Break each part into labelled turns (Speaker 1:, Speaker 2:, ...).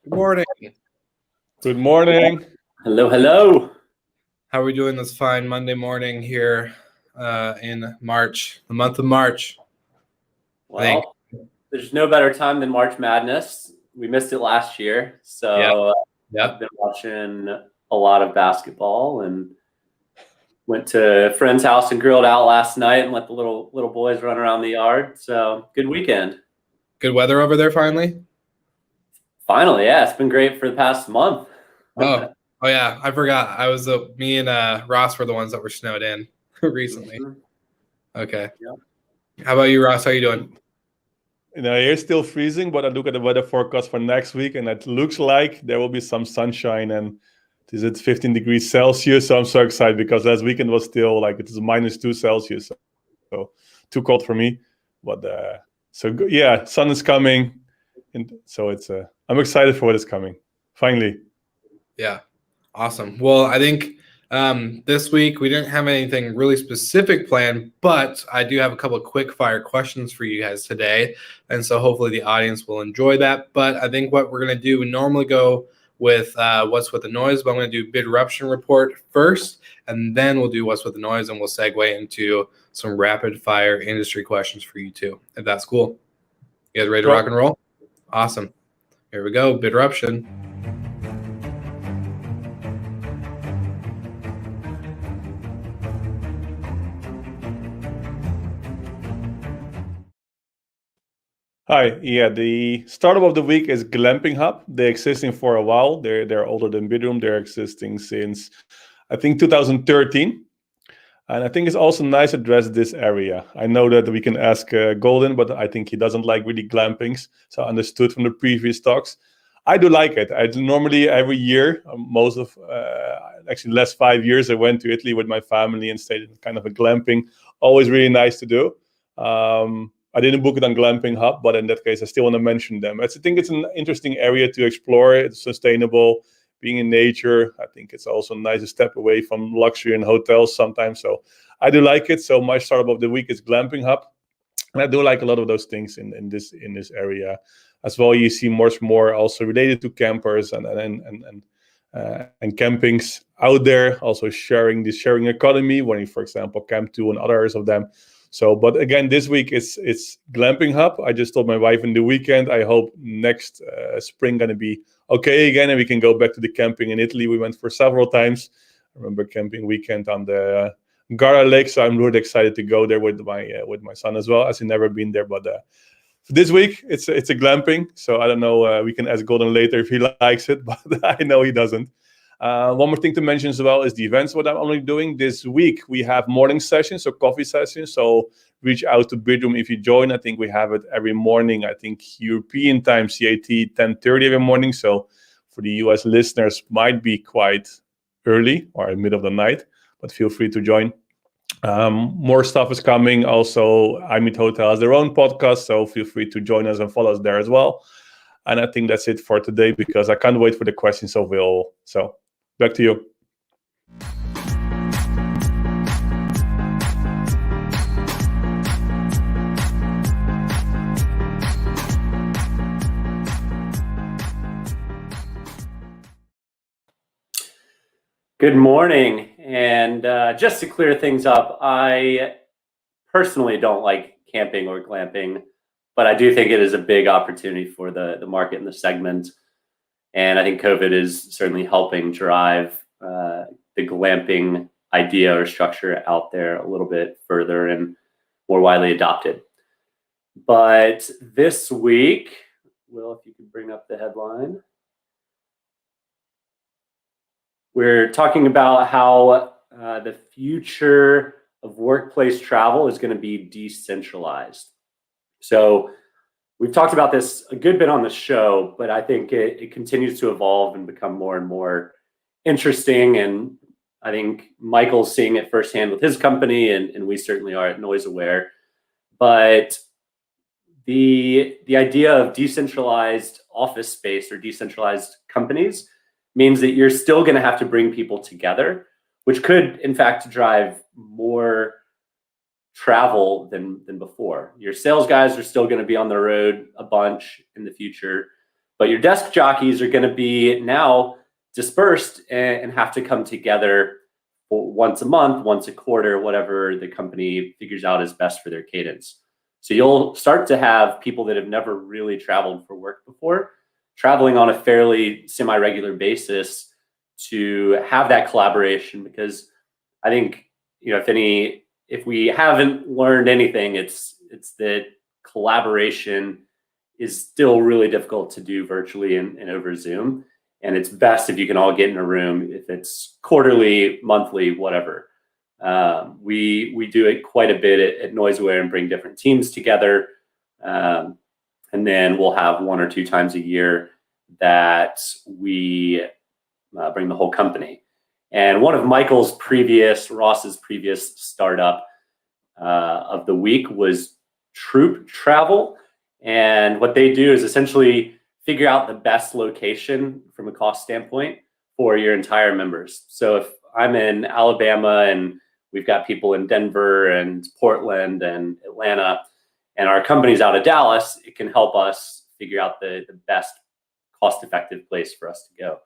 Speaker 1: Good morning.
Speaker 2: Good morning.
Speaker 3: Hello, hello.
Speaker 1: How are we doing this fine Monday morning here in March, the month of March?
Speaker 3: Well, there's no better time than March Madness. We missed it last year, so I've been watching a lot of basketball and went to a friend's house and grilled out last night and let the little boys run around the yard. So good weekend.
Speaker 1: Good weather over there finally?
Speaker 3: Finally, yeah. It's been great for the past month.
Speaker 1: Oh yeah. I forgot. Me and Ross were the ones that were snowed in recently. Mm-hmm. Okay. Yeah. How about you, Ross? How you doing?
Speaker 2: It's still freezing, but I look at the weather forecast for next week, and it looks like there will be some sunshine, and it is at 15 degrees Celsius. So I'm so excited because last weekend was still like it is -2 Celsius, so too cold for me. But sun is coming, and so it's I'm excited for what is coming. Finally.
Speaker 1: Yeah, awesome. Well, I think this week we didn't have anything really specific planned, but I do have a couple of quick fire questions for you guys today. And so hopefully the audience will enjoy that. But I think what we're going to do, we normally go with what's with the noise, but I'm going to do bid eruption report first, and then we'll do what's with the noise, and we'll segue into some rapid fire industry questions for you too, if that's cool. You guys ready to rock and roll? Awesome. Here we go, bid eruption.
Speaker 2: Hi, the startup of the week is Glamping Hub. They're existing for a while. They're older than Bidroom. They're existing since, I think, 2013. And I think it's also nice to address this area. I know that we can ask Goldin, but I think he doesn't like really glampings. So I understood from the previous talks. I do like it. I do normally every year, actually the last 5 years, I went to Italy with my family and stayed in kind of a glamping. Always really nice to do. I didn't book it on Glamping Hub, but in that case, I still want to mention them. I think it's an interesting area to explore. It's sustainable, being in nature. I think it's also nice to step away from luxury and hotels sometimes. So I do like it. So my startup of the week is Glamping Hub. And I do like a lot of those things in this area as well. You see much more also related to campers and campings out there. Also sharing the sharing economy, when you, for example, Camp 2 and others of them. So, but again, this week it's Glamping Hub. I just told my wife in the weekend, I hope next spring going to be okay again, and we can go back to the camping in Italy. We went for several times. I remember camping weekend on the Gara Lake, so I'm really excited to go there with my son as well, as he's never been there. But this week it's a glamping, so I don't know. We can ask Goldin later if he likes it, but I know he doesn't. One more thing to mention as well is the events, what I'm only doing this week. We have morning sessions, so coffee sessions. So reach out to Bidroom if you join. I think we have it every morning. I think European time, CAT, 10:30 every morning. So for the US listeners, might be quite early or in the middle of the night, but feel free to join. More stuff is coming. Also, I Meet Hotel has their own podcast, so feel free to join us and follow us there as well. And I think that's it for today because I can't wait for the questions of Will. So back to you.
Speaker 3: Good morning. And just to clear things up, I personally don't like camping or glamping, but I do think it is a big opportunity for the market and the segment. And I think COVID is certainly helping drive the glamping idea or structure out there a little bit further and more widely adopted. But this week, Will, if you could bring up the headline. We're talking about how the future of workplace travel is going to be decentralized. So we've talked about this a good bit on the show, but I think it continues to evolve and become more and more interesting. And I think Michael's seeing it firsthand with his company, and we certainly are at Noise Aware. But the idea of decentralized office space or decentralized companies means that you're still going to have to bring people together, which could, in fact, drive more travel than before. Your sales guys are still going to be on the road a bunch in the future, But your desk jockeys are going to be now dispersed and have to come together once a month, once a quarter, whatever the company figures out is best for their cadence. So you'll start to have people that have never really traveled for work before, traveling on a fairly semi-regular basis to have that collaboration. Because I think, if we haven't learned anything, it's that collaboration is still really difficult to do virtually and over Zoom. And it's best if you can all get in a room, if it's quarterly, monthly, whatever. We do it quite a bit at NoiseAware and bring different teams together. And then we'll have 1 or 2 times a year that we bring the whole company. And one of Michael's Ross's previous startup of the week was Troop Travel. And what they do is essentially figure out the best location from a cost standpoint for your entire members. So if I'm in Alabama and we've got people in Denver and Portland and Atlanta, and our company's out of Dallas, it can help us figure out the best cost-effective place for us to go.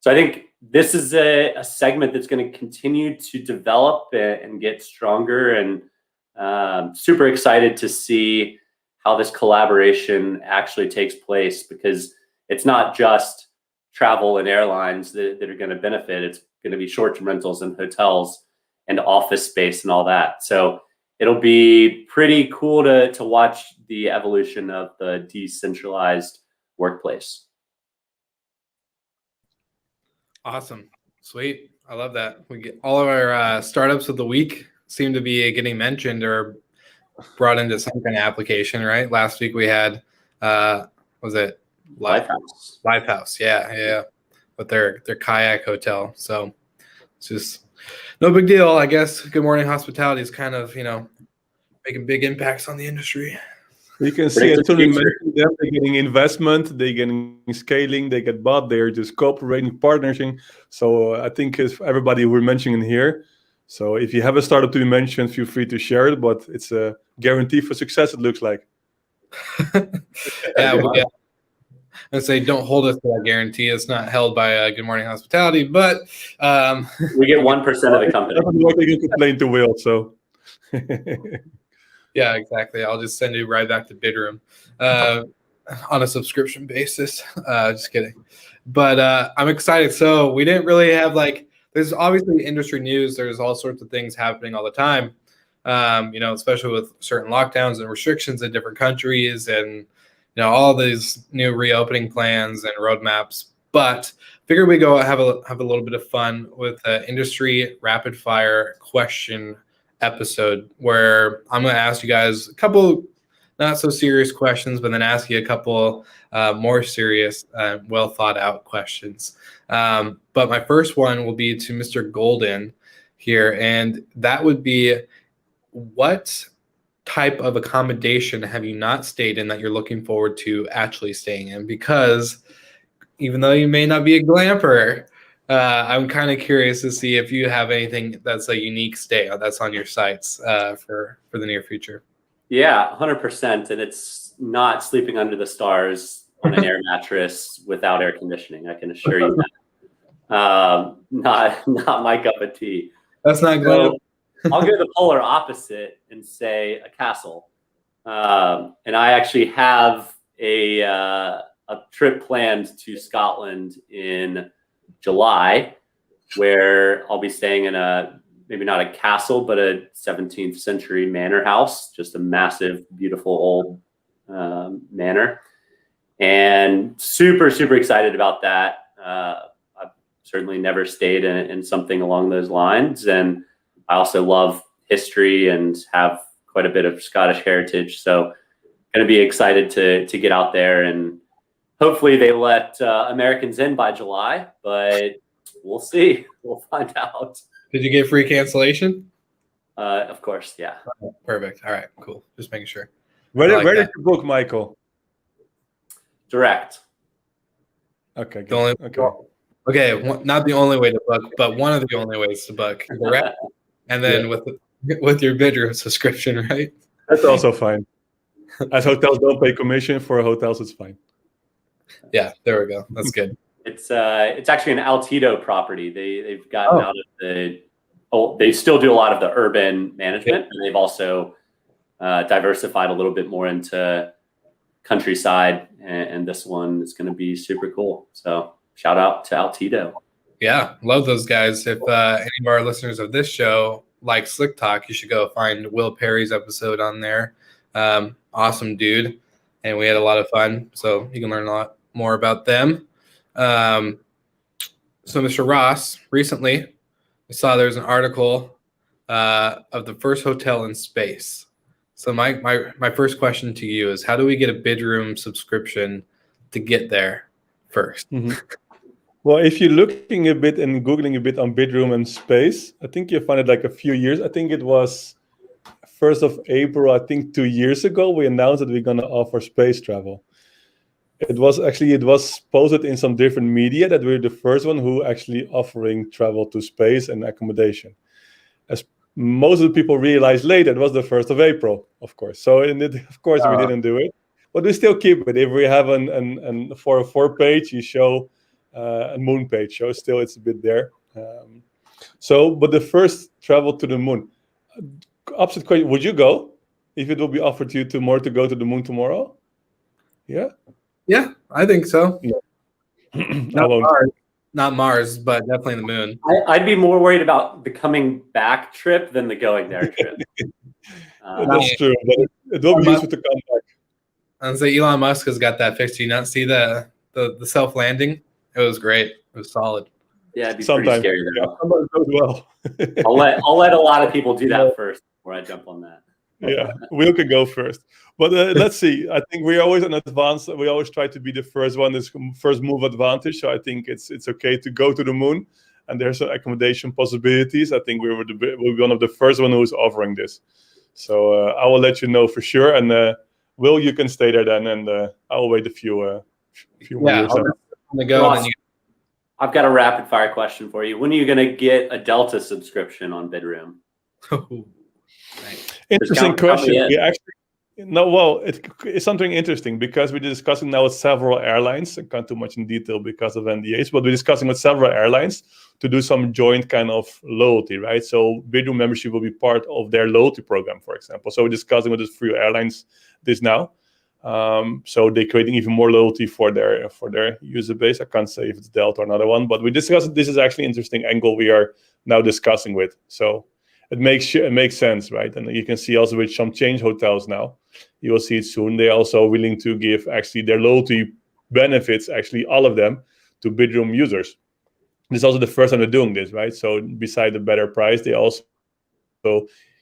Speaker 3: So I think this is a segment that's going to continue to develop and get stronger, and super excited to see how this collaboration actually takes place, because it's not just travel and airlines that are going to benefit. It's going to be short-term rentals and hotels and office space and all that. So it'll be pretty cool to watch the evolution of the decentralized workplace.
Speaker 1: Awesome. Sweet. I love that. We get all of our startups of the week seem to be getting mentioned or brought into some kind of application, right? Last week we had, was it
Speaker 3: Lifehouse?
Speaker 1: Lifehouse, yeah. With their kayak hotel. So it's just no big deal, I guess. Good Morning Hospitality is kind of, making big impacts on the industry.
Speaker 2: You can see as soon as they're getting investment, they're getting scaling, they get bought, they're just cooperating, partnering. So I think it's everybody we're mentioning here. So if you have a startup to be mentioned, feel free to share it, but it's a guarantee for success, it looks like.
Speaker 1: Yeah. And say, don't hold us to that guarantee. It's not held by Good Morning Hospitality, but
Speaker 3: we get 1% of the company.
Speaker 2: What they can complain to Will, so.
Speaker 1: Yeah, exactly. I'll just send you right back to Bidroom on a subscription basis. Just kidding. But I'm excited. So we didn't really have there's obviously industry news. There's all sorts of things happening all the time, especially with certain lockdowns and restrictions in different countries and, all these new reopening plans and roadmaps. But figured we go have a little bit of fun with industry rapid fire question episode, where I'm going to ask you guys a couple not so serious questions, but then ask you a couple more serious, well thought out questions. But my first one will be to Mr. Goldin here, and that would be, what type of accommodation have you not stayed in that you're looking forward to actually staying in? Because even though you may not be a glamper, I'm kind of curious to see if you have anything that's a unique stay that's on your sites for the near future.
Speaker 3: Yeah, 100%. And it's not sleeping under the stars on an air mattress without air conditioning. I can assure you that. Not my cup of tea.
Speaker 1: That's not good.
Speaker 3: So I'll go the polar opposite and say a castle. And I actually have a trip planned to Scotland in July, where I'll be staying in maybe not a castle, but a 17th century manor house, just a massive, beautiful old manor. And super, super excited about that. I've certainly never stayed in something along those lines. And I also love history and have quite a bit of Scottish heritage. So going to be excited to get out there, and hopefully they let Americans in by July, but we'll see. We'll find out.
Speaker 1: Did you get free cancellation?
Speaker 3: Of course, yeah.
Speaker 1: Perfect. All right, cool. Just making sure.
Speaker 2: Where did you book, Michael?
Speaker 3: Direct.
Speaker 2: Okay.
Speaker 1: Okay, not the only way to book, but one of the only ways to book. Direct, and then with your Bidroom subscription, right?
Speaker 2: That's also fine. As hotels don't pay commission, for hotels it's fine.
Speaker 1: Yeah, there we go. That's good.
Speaker 3: It's actually an Altido property. They've gotten out of they still do a lot of the urban management, and they've also diversified a little bit more into countryside, and this one is going to be super cool. So shout out to Altido.
Speaker 1: Yeah, love those guys. If any of our listeners of this show like Slick Talk, you should go find Will Perry's episode on there. Awesome dude, and we had a lot of fun. So you can learn a lot more about them. So Mr. Ross, recently we saw there's an article of the first hotel in space. So my first question to you is, how do we get a Bidroom subscription to get there first?
Speaker 2: Mm-hmm. Well, if you're looking a bit and Googling a bit on Bidroom and space, I think you'll find it like a few years. I think it was 1st of April, I think 2 years ago, we announced that we're going to offer space travel. It was posted in some different media that we're the first one who actually offering travel to space and accommodation. As most of the people realized later, it was the 1st of April, of course. So, we didn't do it. But we still keep it. If we have for a 4-page, you show a moon page. So still it's a bit there. But the first travel to the moon. Opposite question, would you go if it will be offered to you to go to the moon tomorrow? Yeah?
Speaker 1: Yeah, I think so.
Speaker 2: Yeah.
Speaker 1: Not Mars, but definitely the moon.
Speaker 3: I'd be more worried about the coming back trip than the going there trip.
Speaker 2: That's true. But it will be useful to come back.
Speaker 1: I'd say Elon Musk has got that fixed. Do you not see the self-landing? It was great. It was solid.
Speaker 3: Yeah, it'd be pretty scary though.
Speaker 2: Sometimes goes well.
Speaker 3: I'll let a lot of people do that first before I jump on that.
Speaker 2: Yeah, Will can go first. But let's see. I think we're always in advance. We always try to be the first one. This first move advantage. So I think it's okay to go to the moon, and there's some accommodation possibilities. I think we'll be one of the first one who's offering this. So I will let you know for sure. And Will, you can stay there then, and I will wait a few more years.
Speaker 3: I've got a rapid fire question for you. When are you going to get a Delta subscription on Bidroom?
Speaker 2: Interesting question. It's something interesting because we're discussing now with several airlines. I can't too much in detail because of NDAs, but we're discussing with several airlines to do some joint kind of loyalty, right? So Bidroom membership will be part of their loyalty program, for example. So we're discussing with the few airlines this now. So they're creating even more loyalty for their user base. I can't say if it's Delta or another one, but we discussed this is actually an interesting angle we are now discussing with. So it makes sense, right? And you can see also with some change hotels now, you will see it soon. They're also willing to give actually their loyalty benefits, actually all of them, to Bidroom users. This is also the first time they're doing this, right? So beside the better price, they also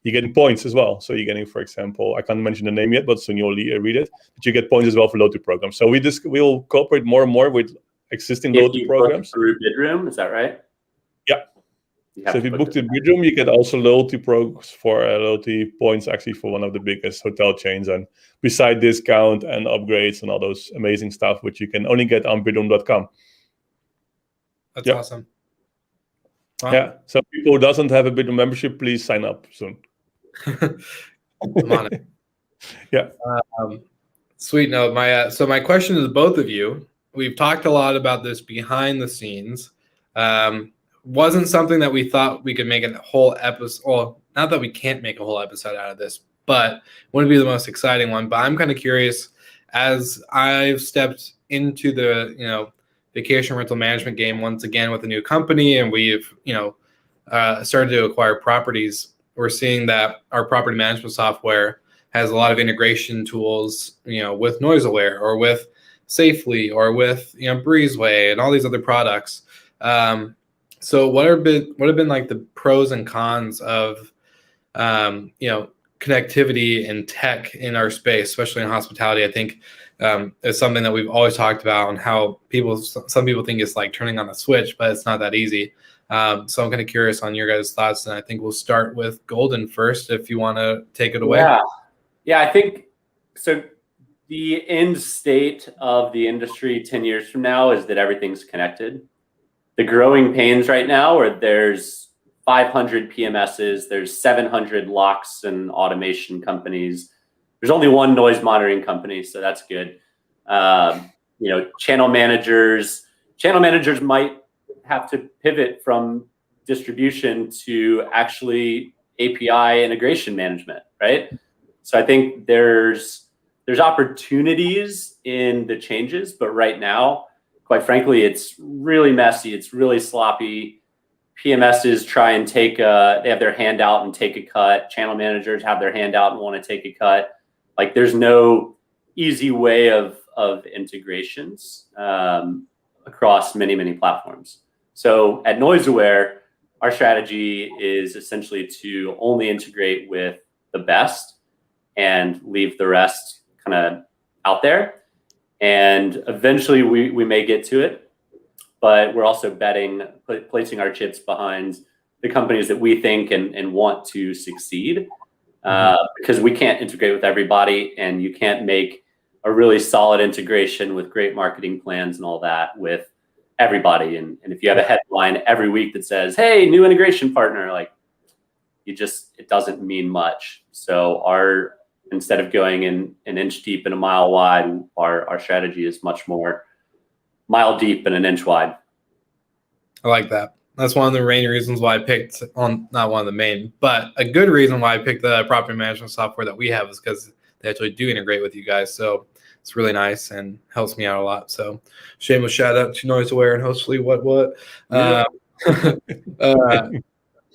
Speaker 2: you're getting points as well. So you're getting, for example, I can't mention the name yet, but soon you'll read it. But you get points as well for loyalty programs. So we'll cooperate more and more with existing loyalty programs.
Speaker 3: Through Bidroom, is that right?
Speaker 2: Yeah. So if you book the Bidroom, you get also loyalty programs for loyalty points actually for one of the biggest hotel chains. And beside discount and upgrades and all those amazing stuff, which you can only get on bidroom.com.
Speaker 1: That's awesome. Wow.
Speaker 2: Yeah. So people who doesn't have a Bidroom membership, please sign up soon.
Speaker 1: I'm on it.
Speaker 2: Yeah.
Speaker 1: Sweet. No, my question to both of you, we've talked a lot about this behind the scenes. Wasn't something that we thought we could make a whole episode. Well, not that we can't make a whole episode out of this, but wouldn't be the most exciting one. But I'm kind of curious, as I've stepped into the vacation rental management game once again with a new company, and we've started to acquire properties. We're seeing that our property management software has a lot of integration tools, with NoiseAware or with Safely or with Breezeway and all these other products. So what have been like the pros and cons of connectivity and tech in our space, especially in hospitality? I think it's something that we've always talked about, and how some people think it's like turning on a switch, but it's not that easy. So I'm kind of curious on your guys' thoughts, and I think we'll start with Goldin first, if you want to take it away.
Speaker 3: Yeah, I think so. The end state of the industry 10 years from now is that everything's connected. The growing pains right now are there's 500 PMSs, there's 700 locks and automation companies. There's only one noise monitoring company, so that's good. channel managers might have to pivot from distribution to actually API integration management, right? So I think there's opportunities in the changes, but right now, quite frankly, it's really messy. It's really sloppy. PMSs try and they have their hand out and take a cut. Channel managers have their hand out and want to take a cut. Like, there's no easy way of integrations across many, many platforms. So at NoiseAware, our strategy is essentially to only integrate with the best and leave the rest kind of out there. And eventually we may get to it, but we're also placing our chips behind the companies that we think and want to succeed, because we can't integrate with everybody, and you can't make a really solid integration with great marketing plans and all that with everybody. And if you have a headline every week that says, hey, new integration partner, like, it doesn't mean much. So instead of going in an inch deep and a mile wide, our strategy is much more mile deep and an inch wide.
Speaker 1: I like that. That's one of the main reasons why I picked not one of the main, but a good reason why I picked the property management software that we have is because they actually do integrate with you guys. So it's really nice and helps me out a lot. So shameless shout out to NoiseAware and hopefully what.
Speaker 2: Yeah.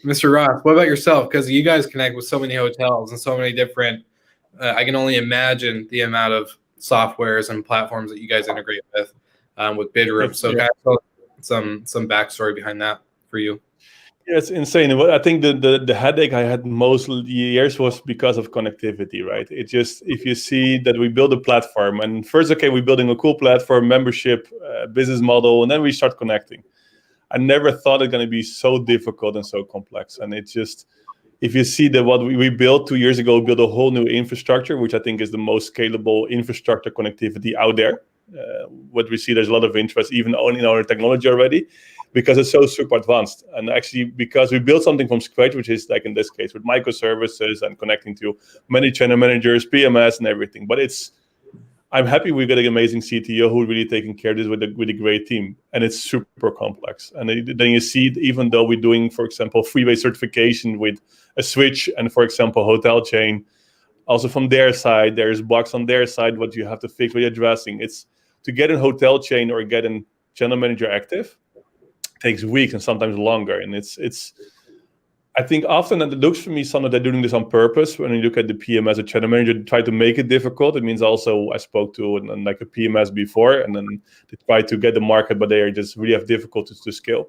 Speaker 1: Mr. Ross, what about yourself? Because you guys connect with so many hotels and so many different, I can only imagine the amount of softwares and platforms that you guys integrate with Bidroom. So kind of some backstory behind that for you.
Speaker 2: Yeah, it's insane. I think the headache I had most years was because of connectivity, right? It just, if you see that we build a platform, and first, okay, we're building a cool platform, membership, business model, and then we start connecting. I never thought it's going to be so difficult and so complex. And it's just, if you see that what we built 2 years ago, built a whole new infrastructure, which I think is the most scalable infrastructure connectivity out there. What we see, there's a lot of interest even in our technology already, because it's so super advanced. And actually, because we built something from scratch, which is like in this case with microservices and connecting to many channel managers, PMS and everything. But I'm happy we got an amazing CTO who really taking care of this with a great team, and it's super complex. And then you see, even though we're doing, for example, freeway certification with a switch, and for example, hotel chain, also from their side, there's bugs on their side what you have to fix, what you're addressing. It's to get a hotel chain or get a channel manager active takes weeks and sometimes longer, and it's. I think often, and it looks for me, some of they're doing this on purpose. When you look at the PMS, a channel manager, they try to make it difficult. It means also, I spoke to like a PMS before, and then they try to get the market, but they are just really have difficulty to scale.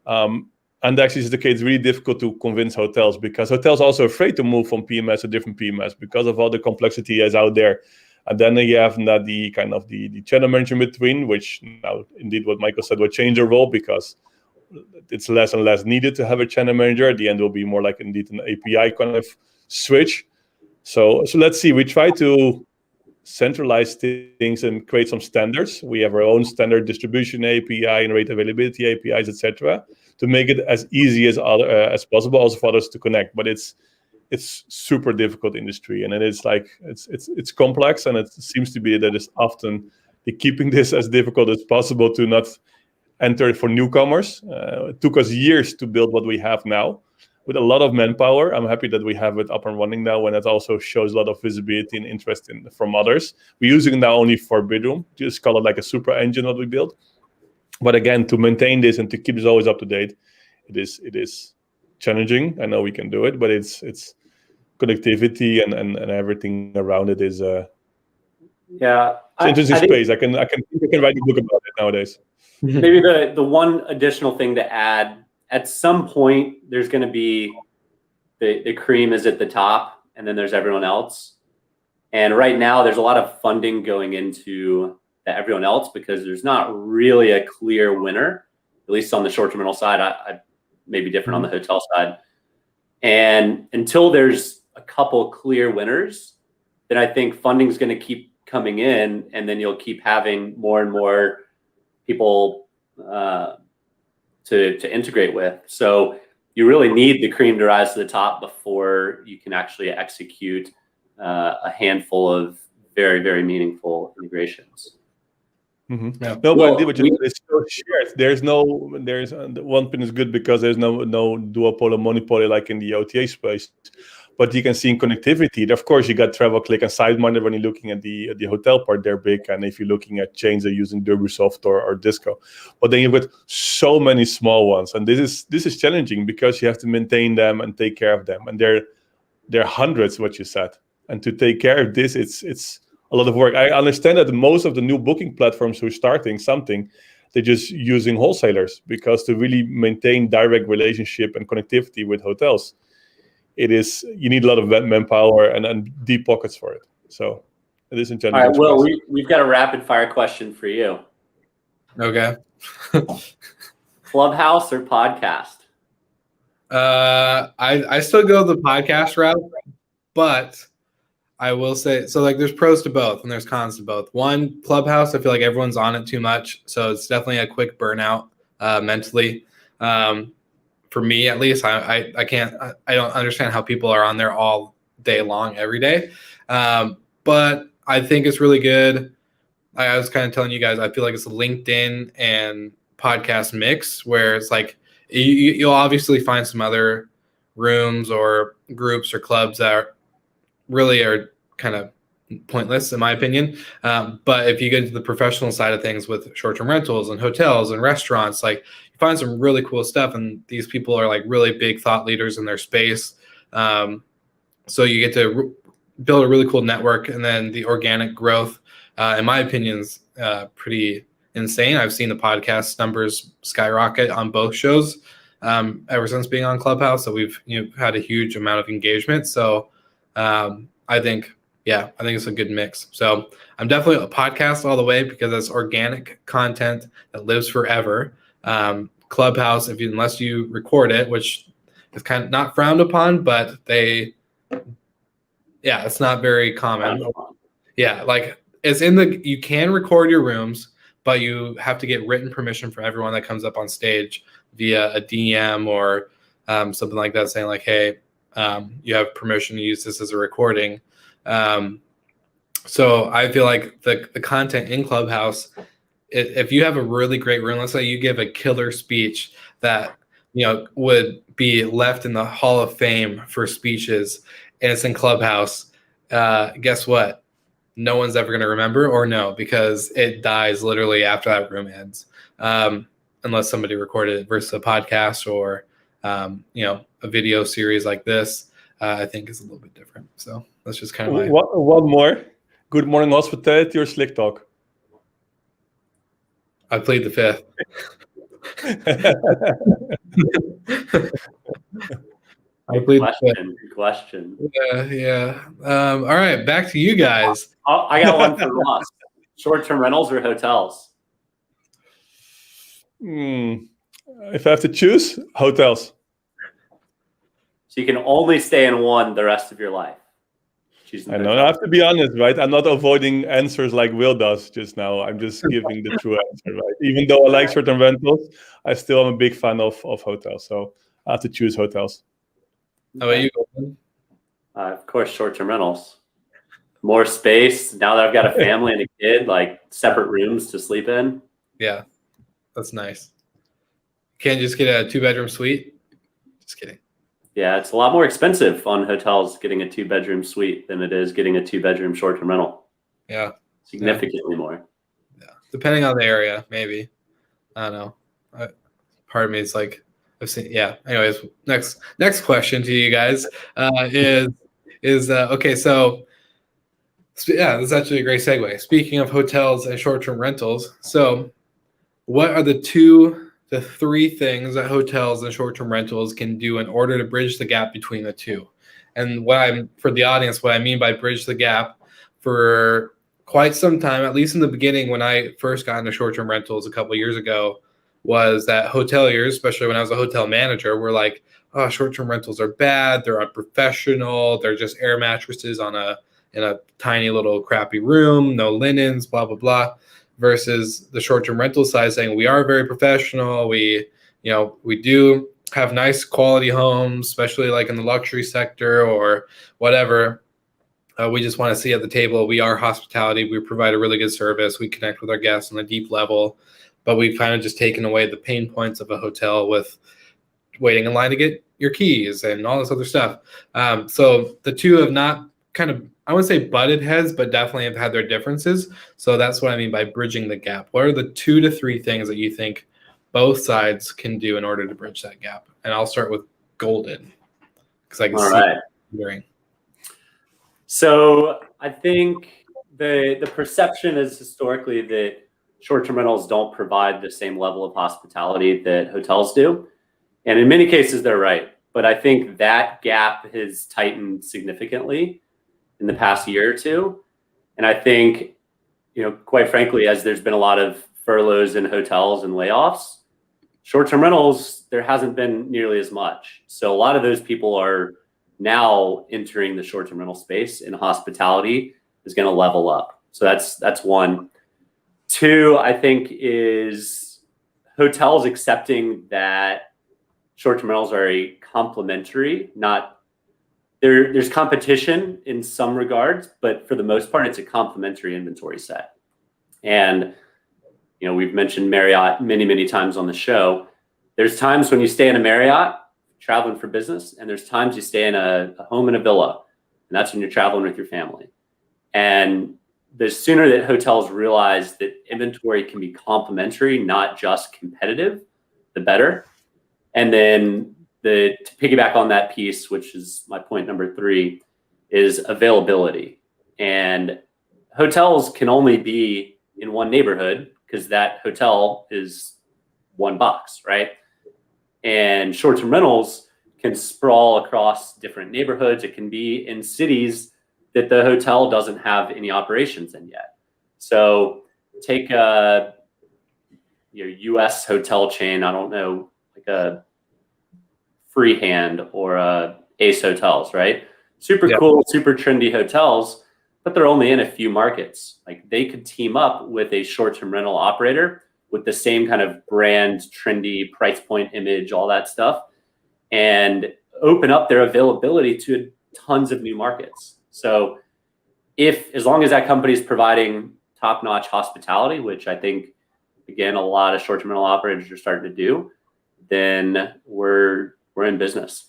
Speaker 2: And actually, it's the case. It's really difficult to convince hotels, because hotels are also afraid to move from PMS to different PMS because of all the complexity is out there. And then you have the kind of the channel manager in between, which now indeed what Michael said will change their role, because it's less and less needed to have a channel manager. At the end, will be more like indeed an API kind of switch. So let's see. We try to centralize things and create some standards. We have our own standard distribution API and rate availability APIs, etc., to make it as easy as possible, also for others to connect. But it's super difficult industry, and it's complex, and it seems to be that it's often keeping this as difficult as possible to not enter for newcomers. It took us years to build what we have now with a lot of manpower. I'm happy that we have it up and running now, and it also shows a lot of visibility and interest from others. We're using it now only for Bidroom, just call it like a super engine that we built. But again, to maintain this and to keep this always up to date, it is challenging. I know we can do it, but it's connectivity and everything around it is it's an interesting space. I can write a book about it nowadays.
Speaker 3: Maybe the one additional thing to add, at some point, there's going to be the cream is at the top, and then there's everyone else. And right now, there's a lot of funding going into the everyone else, because there's not really a clear winner, at least on the short-term rental side. I may be different on the hotel side. And until there's a couple clear winners, then I think funding is going to keep coming in, and then you'll keep having more and more people to integrate with. So you really need the cream to rise to the top before you can actually execute a handful of very, very meaningful integrations.
Speaker 1: Yeah.
Speaker 2: No,
Speaker 3: Well,
Speaker 2: but it's so shared. There's one pin is good because there's no duopoly monopoly like in the OTA space. But you can see in connectivity, of course, you got Travel Click and SiteMinder when you're looking at the hotel part, they're big. And if you're looking at chains, they're using Durbusoft or Disco. But then you've got so many small ones, and this is challenging because you have to maintain them and take care of them. And they're hundreds, what you said. And to take care of this, it's a lot of work. I understand that most of the new booking platforms who are starting something, they're just using wholesalers because to really maintain direct relationship and connectivity with hotels, you need a lot of manpower and deep pockets for it. So it is a
Speaker 3: All
Speaker 2: challenging
Speaker 3: right, Will,
Speaker 2: space.
Speaker 3: we've got a rapid fire question for you.
Speaker 1: Okay.
Speaker 3: Clubhouse or podcast?
Speaker 1: I still go the podcast route, but I will say so. Like, there's pros to both and there's cons to both. One, Clubhouse, I feel like everyone's on it too much, so it's definitely a quick burnout mentally. For me, at least, I don't understand how people are on there all day long every day. But I think it's really good. I was kind of telling you guys, I feel like it's a LinkedIn and podcast mix where it's like you'll obviously find some other rooms or groups or clubs that really are kind of pointless in my opinion. But if you get into the professional side of things with short-term rentals and hotels and restaurants, like you find some really cool stuff, and these people are like really big thought leaders in their space. So you get to build a really cool network, and then the organic growth, in my opinion, is pretty insane. I've seen the podcast numbers skyrocket on both shows ever since being on Clubhouse. So we've had a huge amount of engagement. So I think it's a good mix. So I'm definitely a podcast all the way because it's organic content that lives forever. Clubhouse, unless you record it, which is kind of not frowned upon, but it's not very common. Yeah, like it's you can record your rooms, but you have to get written permission from everyone that comes up on stage via a DM or something like that, saying like, hey, you have permission to use this as a recording. So I feel like the content in Clubhouse, if you have a really great room, let's say you give a killer speech that would be left in the Hall of Fame for speeches, and it's in Clubhouse, guess what? No one's ever going to remember or know, because it dies literally after that room ends, unless somebody recorded it, versus a podcast or a video series like this. I think is a little bit different. So that's just kind of
Speaker 2: one more. Good morning, hospitality or slick talk?
Speaker 1: I played the fifth.
Speaker 3: Good question.
Speaker 1: Yeah. All right, back to you guys.
Speaker 3: I got one for Ross. Short-term rentals or hotels?
Speaker 2: If I have to choose, hotels.
Speaker 3: So you can only stay in one the rest of your life.
Speaker 2: I know. I have to be honest, right? I'm not avoiding answers like Will does just now. I'm just giving the true answer, right? Even though I like short-term rentals, I still am a big fan of hotels. So I have to choose hotels.
Speaker 1: How about you, Goldin?
Speaker 3: Of course, short-term rentals. More space. Now that I've got a family and a kid, like separate rooms to sleep in.
Speaker 1: Yeah, that's nice. Can't just get a 2-bedroom suite? Just kidding.
Speaker 3: Yeah, it's a lot more expensive on hotels getting a 2-bedroom suite than it is getting a 2-bedroom short-term rental.
Speaker 1: Yeah.
Speaker 3: Significantly more.
Speaker 1: Yeah. Depending on the area, maybe. I don't know. Part of me is like, I've seen, yeah. Anyways, next question to you guys is okay, so yeah, this is actually a great segue. Speaking of hotels and short-term rentals, so what are the 3 things that hotels and short-term rentals can do in order to bridge the gap between the two? And for the audience, what I mean by bridge the gap, for quite some time, at least in the beginning when I first got into short-term rentals a couple of years ago, was that hoteliers, especially when I was a hotel manager, were like, oh, short-term rentals are bad, they're unprofessional, they're just air mattresses in a tiny little crappy room, no linens, blah, blah, blah. Versus the short-term rental side saying we are very professional. We do have nice quality homes, especially like in the luxury sector or whatever. We just want to see at the table. We are hospitality. We provide a really good service. We connect with our guests on a deep level, but we've kind of just taken away the pain points of a hotel with waiting in line to get your keys and all this other stuff. So the two have not kind of, I wouldn't say butted heads, but definitely have had their differences. So that's what I mean by bridging the gap. What are the 2 to 3 things that you think both sides can do in order to bridge that gap? And I'll start with Goldin because I can
Speaker 3: All
Speaker 1: see
Speaker 3: right.
Speaker 1: during.
Speaker 3: So I think the perception is historically that short-term rentals don't provide the same level of hospitality that hotels do. And in many cases, they're right. But I think that gap has tightened significantly in the past year or two. And I think, quite frankly, as there's been a lot of furloughs in hotels and layoffs, short-term rentals, there hasn't been nearly as much. So a lot of those people are now entering the short-term rental space, and hospitality is going to level up. So that's one. 2, I think, is hotels accepting that short-term rentals are a complementary, not there's competition in some regards, but for the most part, it's a complementary inventory set. And we've mentioned Marriott many, many times on the show. There's times when you stay in a Marriott traveling for business, and there's times you stay in a home in a villa, and that's when you're traveling with your family. And the sooner that hotels realize that inventory can be complementary, not just competitive, the better. And then to piggyback on that piece, which is my point number 3, is availability. And hotels can only be in one neighborhood because that hotel is one box, right? And short-term rentals can sprawl across different neighborhoods. It can be in cities that the hotel doesn't have any operations in yet. So take a US hotel chain, I don't know, like a Freehand or a Ace Hotels, right? Super cool, super trendy hotels, but they're only in a few markets. Like they could team up with a short-term rental operator with the same kind of brand, trendy, price point, image, all that stuff, and open up their availability to tons of new markets. So as long as that company is providing top-notch hospitality, which I think, again, a lot of short-term rental operators are starting to do, then we're in business.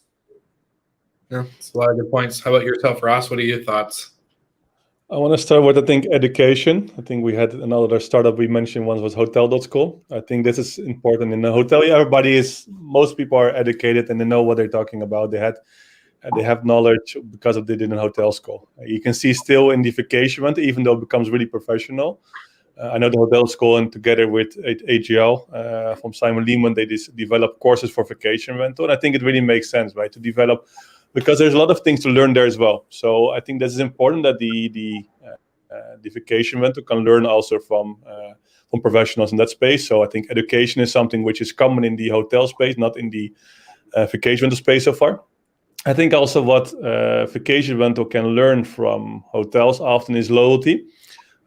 Speaker 1: Yeah, that's a lot of good points. How about yourself, Ross? What are your thoughts?
Speaker 2: I want to start with, I think, education. I think we had another startup we mentioned once was hotel.school. I think this is important in the hotel. Most people are educated and they know what they're talking about. They have knowledge because they did in hotel school. You can see still in the vacation rental, even though it becomes really professional. I know the hotel school, and together with AGL from Simon Lehman, they develop courses for vacation rental. And I think it really makes sense, right, to develop, because there's a lot of things to learn there as well. So I think this is important that the vacation rental can learn also from professionals in that space. So I think education is something which is common in the hotel space, not in the vacation rental space so far. I think also what vacation rental can learn from hotels often is loyalty.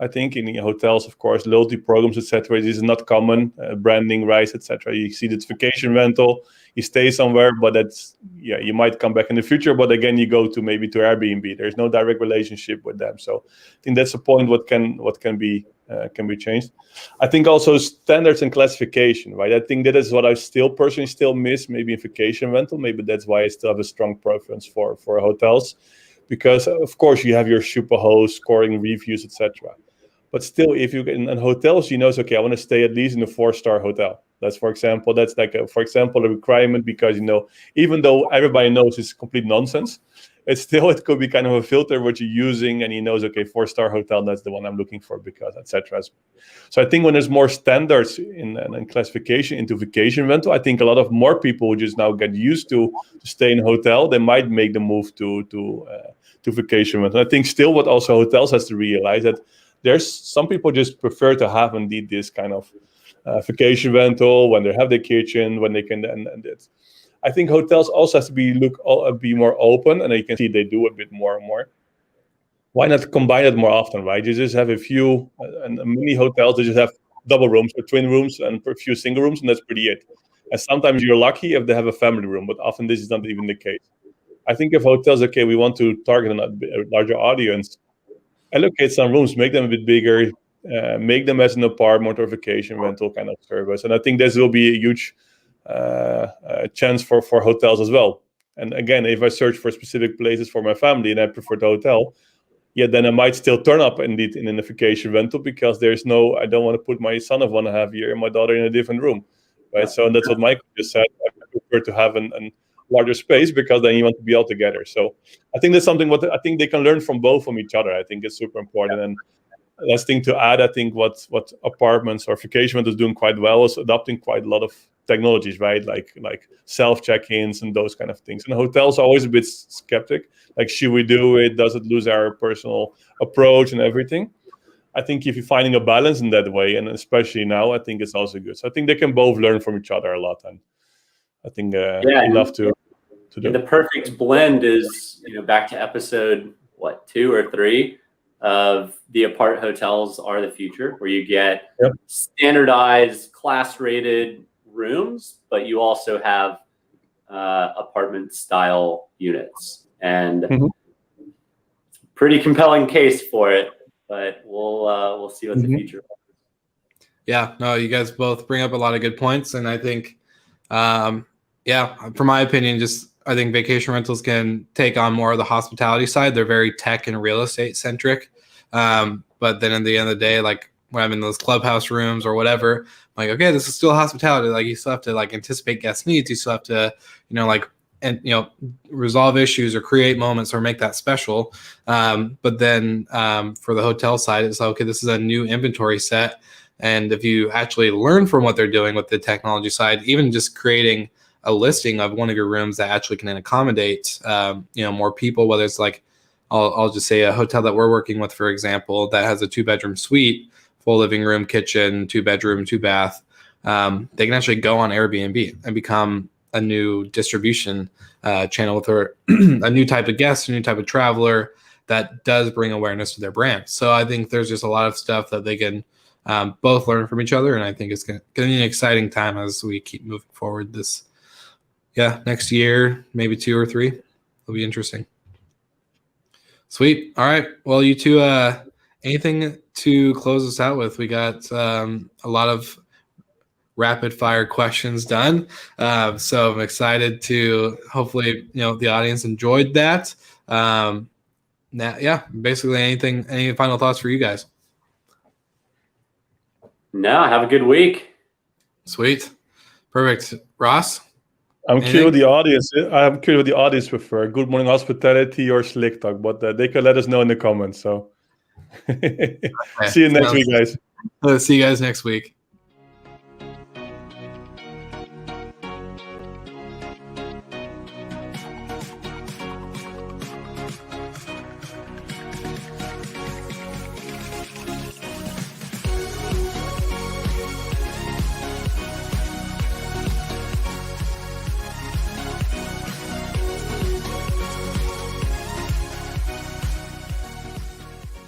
Speaker 2: I think in hotels, of course, loyalty programs, etc. This is not common. Branding, rights, etc. You see that vacation rental, you stay somewhere, but you might come back in the future. But again, you go to Airbnb. There's no direct relationship with them. So I think that's the point. What can be changed. I think also standards and classification, right? I think that is what I personally miss, maybe in vacation rental. Maybe that's why I still have a strong preference for hotels, because of course you have your superhost scoring reviews, etc. But still, if you get in hotels, okay, I want to stay at least in a 4-star hotel. That's like a requirement, because even though everybody knows it's complete nonsense, it could be kind of a filter what you're using, and he knows, okay, 4-star hotel, that's the one I'm looking for, because etc. So I think when there's more standards in classification into vacation rental, I think a lot of more people just now get used to stay in a hotel. They might make the move to vacation rental. I think still what also hotels has to realize that there's some people just prefer to have indeed this kind of vacation rental when they have their kitchen, when they can, and it's. I think hotels also has to be more open, and you can see they do a bit more and more. Why not combine it more often, right? You just have a few and many hotels. They just have double rooms or twin rooms and a few single rooms, and that's pretty it. And sometimes you're lucky if they have a family room, but often this is not even the case. I think if hotels, okay, we want to target a larger audience, allocate some rooms, make them a bit bigger, make them as an apartment or vacation rental kind of service. And I think this will be a huge chance for hotels as well. And again, if I search for specific places for my family and I prefer the hotel, then I might still turn up indeed in a vacation rental, because I don't want to put my son of 1.5 years and my daughter in a different room, right? So that's what Michael just said. I prefer to have a larger space, because then you want to be all together. So I think that's something what I think they can learn from each other. I think it's super important. And last thing to add, I think what apartments or vacation rentals doing quite well is adopting quite a lot of technologies, right? Like self check-ins and those kind of things. And hotels are always a bit skeptic. Like, should we do it? Does it lose our personal approach and everything? I think if you're finding a balance in that way, and especially now, I think it's also good. So I think they can both learn from each other a lot. And I think I'd love to do.
Speaker 3: The perfect blend is, back to episode 2 or 3 of the apart hotels are the future, where you get standardized, class-rated rooms, but you also have apartment-style units, and pretty compelling case for it. But we'll see what the future holds.
Speaker 1: Yeah, no, you guys both bring up a lot of good points, and I think, from my opinion, I think vacation rentals can take on more of the hospitality side. They're very tech and real estate centric. But then at the end of the day, like when I'm in those clubhouse rooms or whatever, I'm like, okay, this is still hospitality. Like, you still have to like anticipate guest needs. You still have to, resolve issues or create moments or make that special. But then for the hotel side, it's like, okay, this is a new inventory set. And if you actually learn from what they're doing with the technology side, even just creating a listing of one of your rooms that actually can accommodate, more people, whether it's like, I'll just say a hotel that we're working with, for example, that has a 2-bedroom suite, full living room, kitchen, 2-bedroom, 2-bath. They can actually go on Airbnb and become a new distribution channel for a new type of guest, a new type of traveler that does bring awareness to their brand. So I think there's just a lot of stuff that they can both learn from each other. And I think it's going to be an exciting time as we keep moving forward next year, maybe 2 or 3. It'll be interesting. Sweet. All right. Well, you two, anything to close us out with? We got a lot of rapid fire questions done. So I'm excited to hopefully, the audience enjoyed that. Basically any final thoughts for you guys?
Speaker 3: No, have a good week.
Speaker 1: Sweet. Perfect. Ross?
Speaker 2: I'm curious what the audience prefer. Good morning hospitality or slick talk, but they can let us know in the comments. So see you next week, guys.
Speaker 1: See you guys next week.